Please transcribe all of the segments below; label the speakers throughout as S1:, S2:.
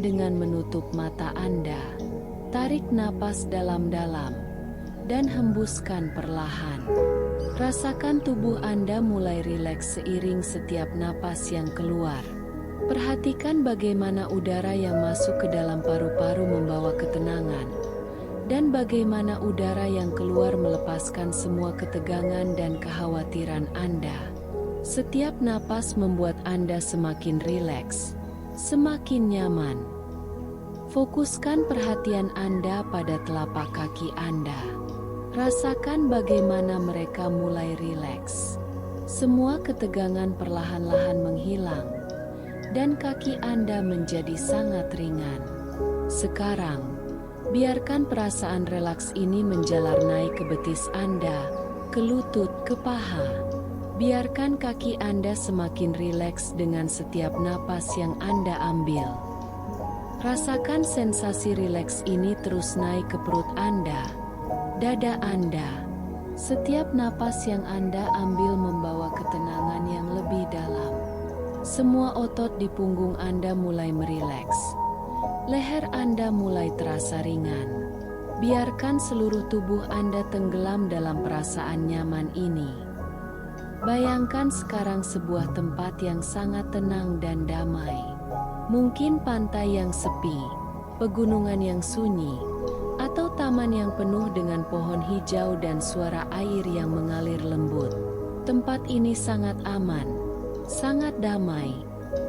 S1: dengan menutup mata Anda. Tarik napas dalam-dalam dan hembuskan perlahan. Rasakan tubuh Anda mulai rileks seiring setiap napas yang keluar. Perhatikan bagaimana udara yang masuk ke dalam paru-paru membawa ketenangan, dan bagaimana udara yang keluar melepaskan semua ketegangan dan kekhawatiran Anda. Setiap napas membuat Anda semakin rileks, semakin nyaman. Fokuskan perhatian Anda pada telapak kaki Anda. Rasakan bagaimana mereka mulai rileks. Semua ketegangan perlahan-lahan menghilang, dan kaki Anda menjadi sangat ringan. Sekarang, biarkan perasaan relaks ini menjalar naik ke betis Anda, ke lutut, ke paha. Biarkan kaki Anda semakin rileks dengan setiap napas yang Anda ambil. Rasakan sensasi rileks ini terus naik ke perut Anda, dada Anda. Setiap napas yang Anda ambil membawa ketenangan yang lebih dalam. Semua otot di punggung Anda mulai merileks. Leher Anda mulai terasa ringan. Biarkan seluruh tubuh Anda tenggelam dalam perasaan nyaman ini. Bayangkan sekarang sebuah tempat yang sangat tenang dan damai. Mungkin pantai yang sepi, pegunungan yang sunyi, atau taman yang penuh dengan pohon hijau dan suara air yang mengalir lembut. Tempat ini sangat aman, sangat damai,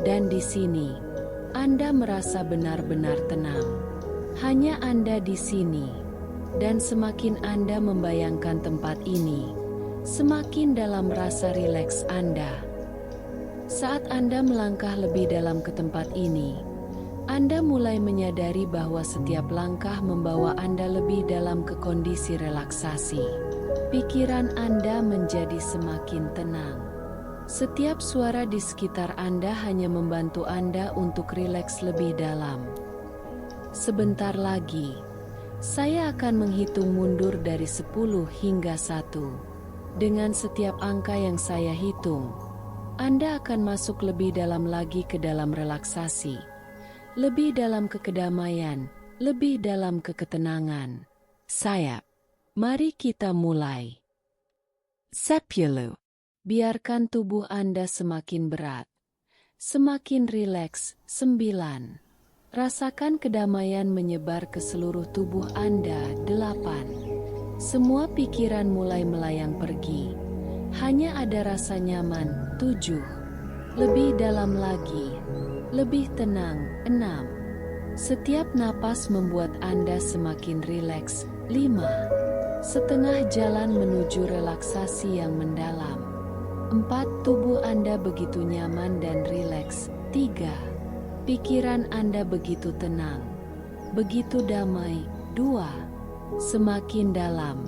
S1: dan di sini Anda merasa benar-benar tenang. Hanya Anda di sini, dan semakin Anda membayangkan tempat ini, semakin dalam rasa rileks Anda. Saat Anda melangkah lebih dalam ke tempat ini, Anda mulai menyadari bahwa setiap langkah membawa Anda lebih dalam ke kondisi relaksasi. Pikiran Anda menjadi semakin tenang. Setiap suara di sekitar Anda hanya membantu Anda untuk rileks lebih dalam. Sebentar lagi, saya akan menghitung mundur dari 10 hingga 1. Dengan setiap angka yang saya hitung, Anda akan masuk lebih dalam lagi ke dalam relaksasi, lebih dalam ke kedamaian, lebih dalam ke ketenangan. Mari kita mulai. 10. Biarkan tubuh Anda semakin berat, semakin rileks. 9. Rasakan kedamaian menyebar ke seluruh tubuh Anda. 8. Semua pikiran mulai melayang pergi. Hanya ada rasa nyaman. 7. Lebih dalam lagi. Lebih tenang. 6. Setiap napas membuat Anda semakin rileks. 5. Setengah jalan menuju relaksasi yang mendalam. 4. Tubuh Anda begitu nyaman dan rileks. 3. Pikiran Anda begitu tenang, begitu damai. 2. Semakin dalam,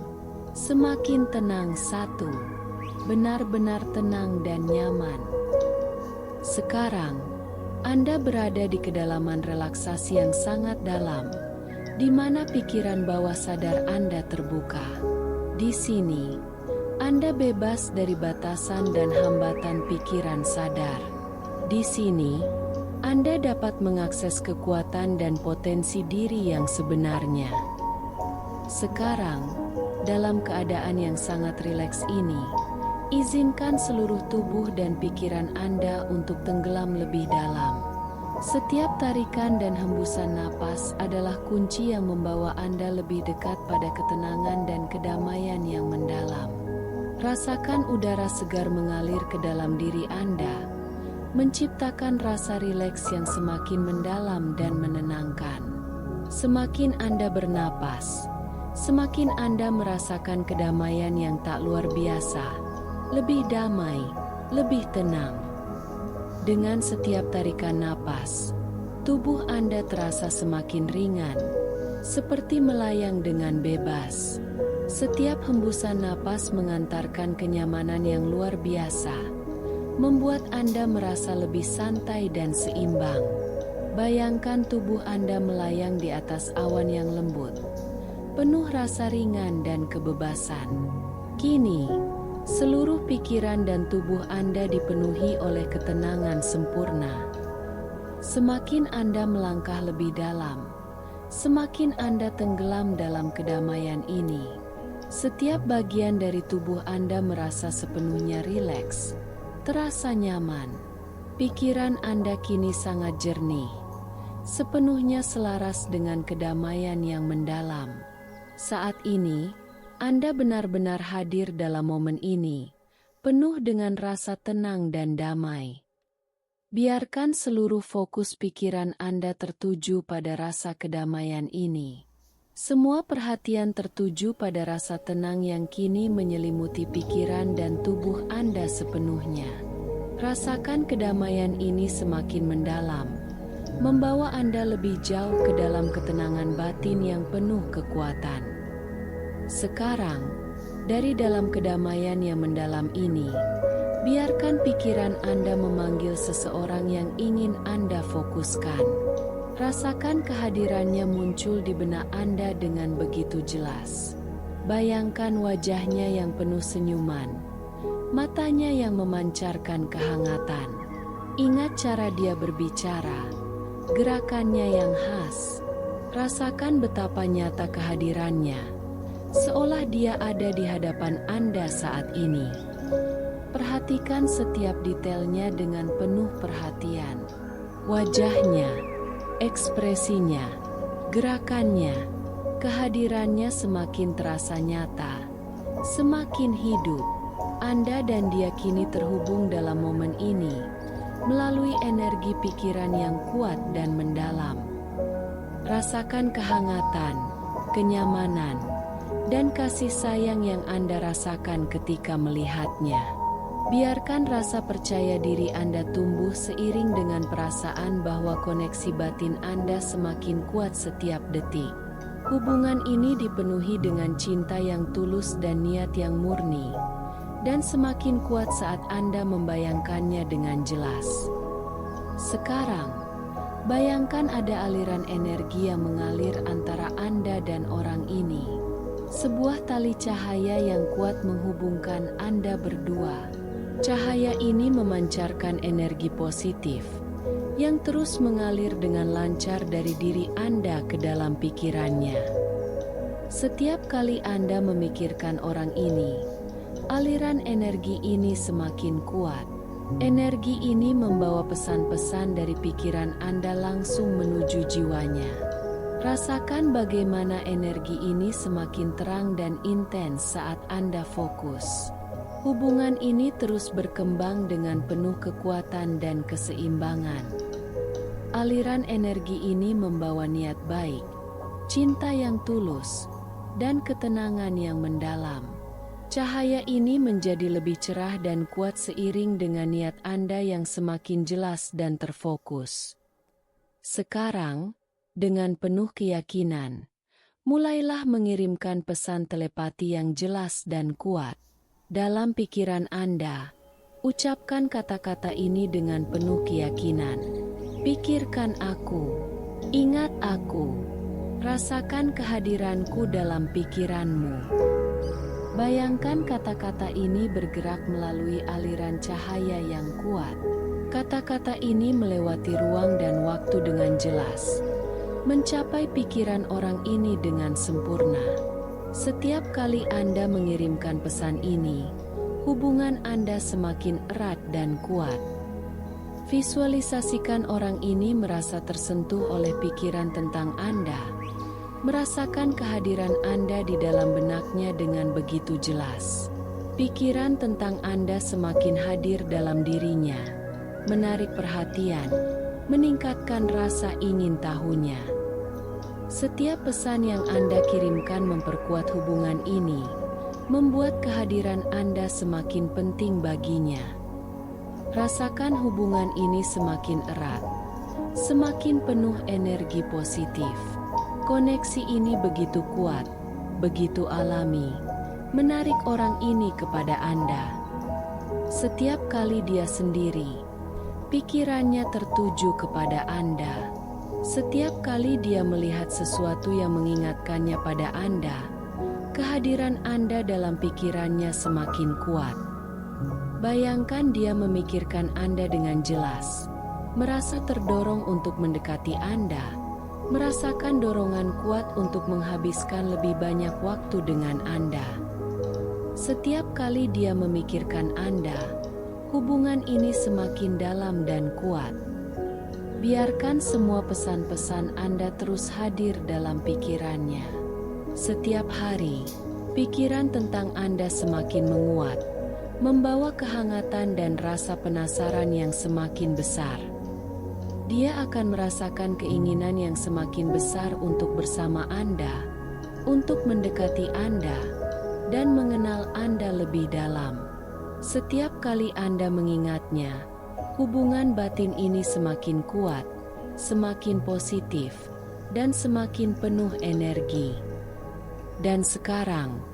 S1: semakin tenang. 1. Benar-benar tenang dan nyaman. Sekarang, Anda berada di kedalaman relaksasi yang sangat dalam, di mana pikiran bawah sadar Anda terbuka. Di sini, Anda bebas dari batasan dan hambatan pikiran sadar. Di sini, Anda dapat mengakses kekuatan dan potensi diri yang sebenarnya. Sekarang, dalam keadaan yang sangat rileks ini, izinkan seluruh tubuh dan pikiran Anda untuk tenggelam lebih dalam. Setiap tarikan dan hembusan napas adalah kunci yang membawa Anda lebih dekat pada ketenangan dan kedamaian yang mendalam. Rasakan udara segar mengalir ke dalam diri Anda, menciptakan rasa rileks yang semakin mendalam dan menenangkan. Semakin Anda bernapas, semakin Anda merasakan kedamaian yang tak luar biasa, lebih damai, lebih tenang. Dengan setiap tarikan napas, tubuh Anda terasa semakin ringan, seperti melayang dengan bebas. Setiap hembusan napas mengantarkan kenyamanan yang luar biasa, membuat Anda merasa lebih santai dan seimbang. Bayangkan tubuh Anda melayang di atas awan yang lembut, penuh rasa ringan dan kebebasan. Kini, seluruh pikiran dan tubuh Anda dipenuhi oleh ketenangan sempurna. Semakin Anda melangkah lebih dalam, semakin Anda tenggelam dalam kedamaian ini. Setiap bagian dari tubuh Anda merasa sepenuhnya rileks, terasa nyaman. Pikiran Anda kini sangat jernih, sepenuhnya selaras dengan kedamaian yang mendalam. Saat ini, Anda benar-benar hadir dalam momen ini, penuh dengan rasa tenang dan damai. Biarkan seluruh fokus pikiran Anda tertuju pada rasa kedamaian ini. Semua perhatian tertuju pada rasa tenang yang kini menyelimuti pikiran dan tubuh Anda sepenuhnya. Rasakan kedamaian ini semakin mendalam, membawa Anda lebih jauh ke dalam ketenangan batin yang penuh kekuatan. Sekarang, dari dalam kedamaian yang mendalam ini, biarkan pikiran Anda memanggil seseorang yang ingin Anda fokuskan. Rasakan kehadirannya muncul di benak Anda dengan begitu jelas. Bayangkan wajahnya yang penuh senyuman, matanya yang memancarkan kehangatan. Ingat cara dia berbicara, gerakannya yang khas. Rasakan betapa nyata kehadirannya, seolah dia ada di hadapan Anda saat ini. Perhatikan setiap detailnya dengan penuh perhatian. Wajahnya, ekspresinya, gerakannya, kehadirannya semakin terasa nyata, semakin hidup. Anda dan dia kini terhubung dalam momen ini, melalui energi pikiran yang kuat dan mendalam. Rasakan kehangatan, kenyamanan, dan kasih sayang yang Anda rasakan ketika melihatnya. Biarkan rasa percaya diri Anda tumbuh seiring dengan perasaan bahwa koneksi batin Anda semakin kuat setiap detik. Hubungan ini dipenuhi dengan cinta yang tulus dan niat yang murni, dan semakin kuat saat Anda membayangkannya dengan jelas. Sekarang, bayangkan ada aliran energi yang mengalir antara Anda dan orang ini. Sebuah tali cahaya yang kuat menghubungkan Anda berdua. Cahaya ini memancarkan energi positif yang terus mengalir dengan lancar dari diri Anda ke dalam pikirannya. Setiap kali Anda memikirkan orang ini, aliran energi ini semakin kuat. Energi ini membawa pesan-pesan dari pikiran Anda langsung menuju jiwanya. Rasakan bagaimana energi ini semakin terang dan intens saat Anda fokus. Hubungan ini terus berkembang dengan penuh kekuatan dan keseimbangan. Aliran energi ini membawa niat baik, cinta yang tulus, dan ketenangan yang mendalam. Cahaya ini menjadi lebih cerah dan kuat seiring dengan niat Anda yang semakin jelas dan terfokus. Sekarang, dengan penuh keyakinan, mulailah mengirimkan pesan telepati yang jelas dan kuat. Dalam pikiran Anda, ucapkan kata-kata ini dengan penuh keyakinan. Pikirkan aku, ingat aku, rasakan kehadiranku dalam pikiranmu. Bayangkan kata-kata ini bergerak melalui aliran cahaya yang kuat. Kata-kata ini melewati ruang dan waktu dengan jelas, mencapai pikiran orang ini dengan sempurna. Setiap kali Anda mengirimkan pesan ini, hubungan Anda semakin erat dan kuat. Visualisasikan orang ini merasa tersentuh oleh pikiran tentang Anda, merasakan kehadiran Anda di dalam benaknya dengan begitu jelas. Pikiran tentang Anda semakin hadir dalam dirinya, menarik perhatian, meningkatkan rasa ingin tahunya. Setiap pesan yang Anda kirimkan memperkuat hubungan ini, membuat kehadiran Anda semakin penting baginya. Rasakan hubungan ini semakin erat, semakin penuh energi positif. Koneksi ini begitu kuat, begitu alami, menarik orang ini kepada Anda. Setiap kali dia sendiri, pikirannya tertuju kepada Anda. Setiap kali dia melihat sesuatu yang mengingatkannya pada Anda, kehadiran Anda dalam pikirannya semakin kuat. Bayangkan dia memikirkan Anda dengan jelas, merasa terdorong untuk mendekati Anda, merasakan dorongan kuat untuk menghabiskan lebih banyak waktu dengan Anda. Setiap kali dia memikirkan Anda, hubungan ini semakin dalam dan kuat. Biarkan semua pesan-pesan Anda terus hadir dalam pikirannya. Setiap hari, pikiran tentang Anda semakin menguat, membawa kehangatan dan rasa penasaran yang semakin besar. Dia akan merasakan keinginan yang semakin besar untuk bersama Anda, untuk mendekati Anda, dan mengenal Anda lebih dalam. Setiap kali Anda mengingatnya, hubungan batin ini semakin kuat, semakin positif, dan semakin penuh energi. Dan sekarang,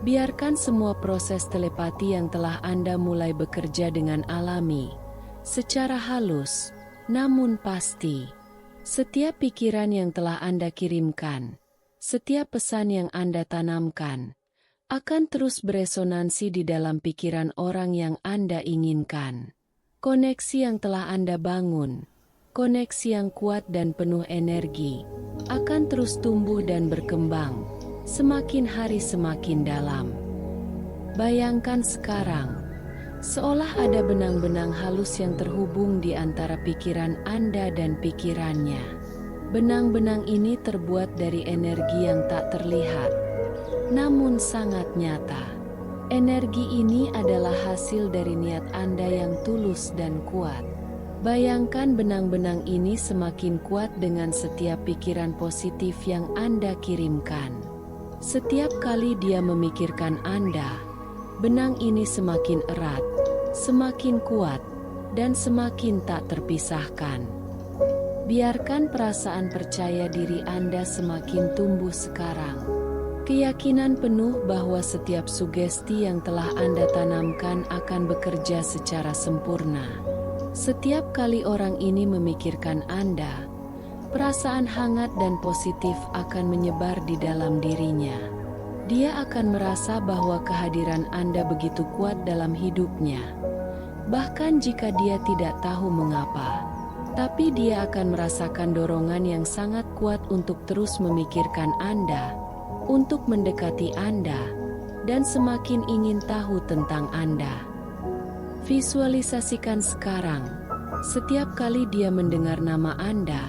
S1: biarkan semua proses telepati yang telah Anda mulai bekerja dengan alami, secara halus, namun pasti. Setiap pikiran yang telah Anda kirimkan, setiap pesan yang Anda tanamkan, akan terus beresonansi di dalam pikiran orang yang Anda inginkan. Koneksi yang telah Anda bangun, koneksi yang kuat dan penuh energi, akan terus tumbuh dan berkembang, semakin hari semakin dalam. Bayangkan sekarang, seolah ada benang-benang halus yang terhubung di antara pikiran Anda dan pikirannya. Benang-benang ini terbuat dari energi yang tak terlihat, namun sangat nyata. Energi ini adalah hasil dari niat Anda yang tulus dan kuat. Bayangkan benang-benang ini semakin kuat dengan setiap pikiran positif yang Anda kirimkan. Setiap kali dia memikirkan Anda, benang ini semakin erat, semakin kuat, dan semakin tak terpisahkan. Biarkan perasaan percaya diri Anda semakin tumbuh sekarang. Keyakinan penuh bahwa setiap sugesti yang telah Anda tanamkan akan bekerja secara sempurna. Setiap kali orang ini memikirkan Anda, perasaan hangat dan positif akan menyebar di dalam dirinya. Dia akan merasa bahwa kehadiran Anda begitu kuat dalam hidupnya. Bahkan jika dia tidak tahu mengapa, tapi dia akan merasakan dorongan yang sangat kuat untuk terus memikirkan Anda, untuk mendekati Anda, dan semakin ingin tahu tentang Anda. Visualisasikan sekarang, setiap kali dia mendengar nama Anda,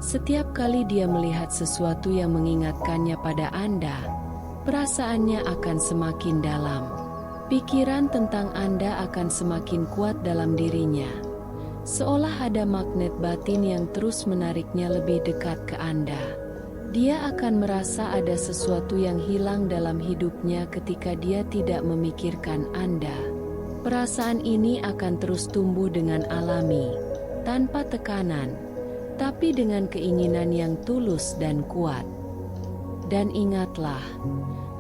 S1: setiap kali dia melihat sesuatu yang mengingatkannya pada Anda, perasaannya akan semakin dalam. Pikiran tentang Anda akan semakin kuat dalam dirinya, seolah ada magnet batin yang terus menariknya lebih dekat ke Anda. Dia akan merasa ada sesuatu yang hilang dalam hidupnya ketika dia tidak memikirkan Anda. Perasaan ini akan terus tumbuh dengan alami, tanpa tekanan, tapi dengan keinginan yang tulus dan kuat. Dan ingatlah,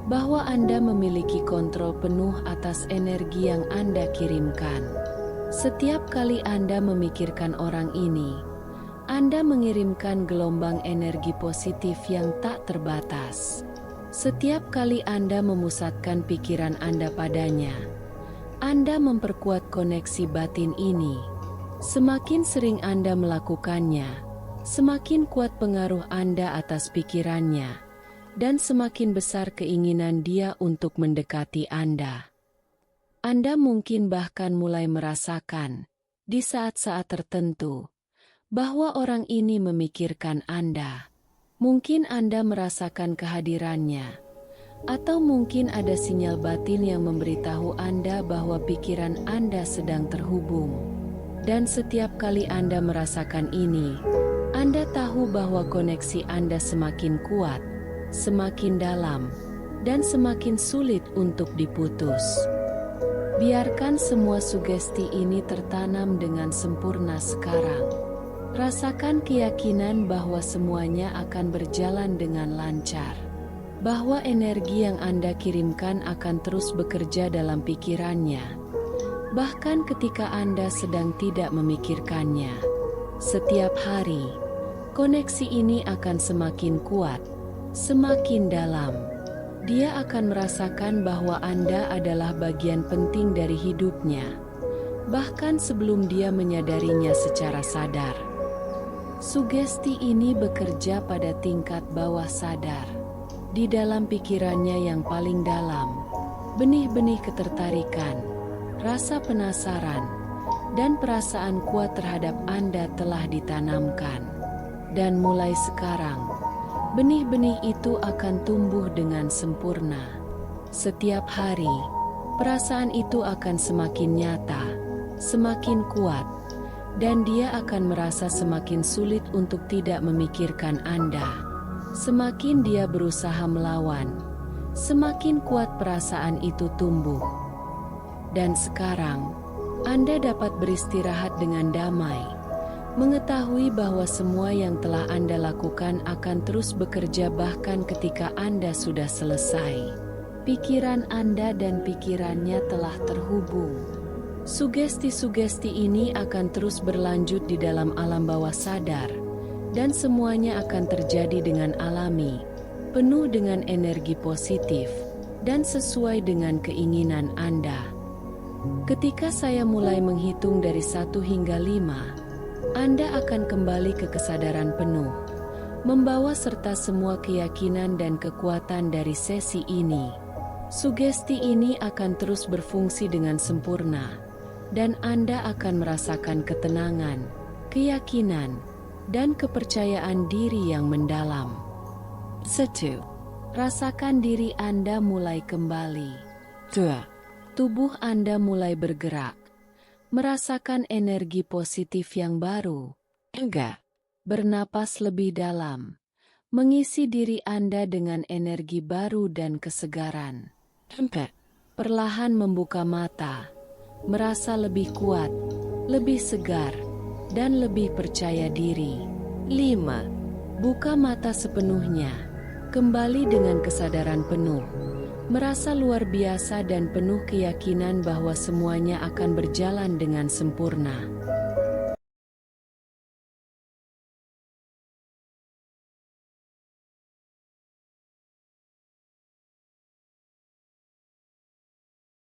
S1: bahwa Anda memiliki kontrol penuh atas energi yang Anda kirimkan. Setiap kali Anda memikirkan orang ini, Anda mengirimkan gelombang energi positif yang tak terbatas. Setiap kali Anda memusatkan pikiran Anda padanya, Anda memperkuat koneksi batin ini. Semakin sering Anda melakukannya, semakin kuat pengaruh Anda atas pikirannya, dan semakin besar keinginan dia untuk mendekati Anda. Anda mungkin bahkan mulai merasakan, di saat-saat tertentu, bahwa orang ini memikirkan Anda. Mungkin Anda merasakan kehadirannya, atau mungkin ada sinyal batin yang memberitahu Anda bahwa pikiran Anda sedang terhubung. Dan setiap kali Anda merasakan ini, Anda tahu bahwa koneksi Anda semakin kuat, semakin dalam, dan semakin sulit untuk diputus. Biarkan semua sugesti ini tertanam dengan sempurna sekarang. Rasakan keyakinan bahwa semuanya akan berjalan dengan lancar. Bahwa energi yang Anda kirimkan akan terus bekerja dalam pikirannya, bahkan ketika Anda sedang tidak memikirkannya. Setiap hari, koneksi ini akan semakin kuat, semakin dalam. Dia akan merasakan bahwa Anda adalah bagian penting dari hidupnya, bahkan sebelum dia menyadarinya secara sadar. Sugesti ini bekerja pada tingkat bawah sadar. Di dalam pikirannya yang paling dalam, benih-benih ketertarikan, rasa penasaran, dan perasaan kuat terhadap Anda telah ditanamkan. Dan mulai sekarang, benih-benih itu akan tumbuh dengan sempurna. Setiap hari, perasaan itu akan semakin nyata, semakin kuat, dan dia akan merasa semakin sulit untuk tidak memikirkan Anda. Semakin dia berusaha melawan, semakin kuat perasaan itu tumbuh. Dan sekarang, Anda dapat beristirahat dengan damai, mengetahui bahwa semua yang telah Anda lakukan akan terus bekerja bahkan ketika Anda sudah selesai. Pikiran Anda dan pikirannya telah terhubung. Sugesti-sugesti ini akan terus berlanjut di dalam alam bawah sadar, dan semuanya akan terjadi dengan alami, penuh dengan energi positif, dan sesuai dengan keinginan Anda. Ketika saya mulai menghitung dari 1 hingga 5, Anda akan kembali ke kesadaran penuh, membawa serta semua keyakinan dan kekuatan dari sesi ini. Sugesti ini akan terus berfungsi dengan sempurna, dan Anda akan merasakan ketenangan, keyakinan, dan kepercayaan diri yang mendalam. 1. Rasakan diri Anda mulai kembali. 2. Tubuh Anda mulai bergerak, merasakan energi positif yang baru. 3. Bernapas lebih dalam, mengisi diri Anda dengan energi baru dan kesegaran. 4. Perlahan membuka mata, merasa lebih kuat, lebih segar, dan lebih percaya diri. 5. Buka mata sepenuhnya, kembali dengan kesadaran penuh, merasa luar biasa dan penuh keyakinan bahwa semuanya akan berjalan dengan sempurna.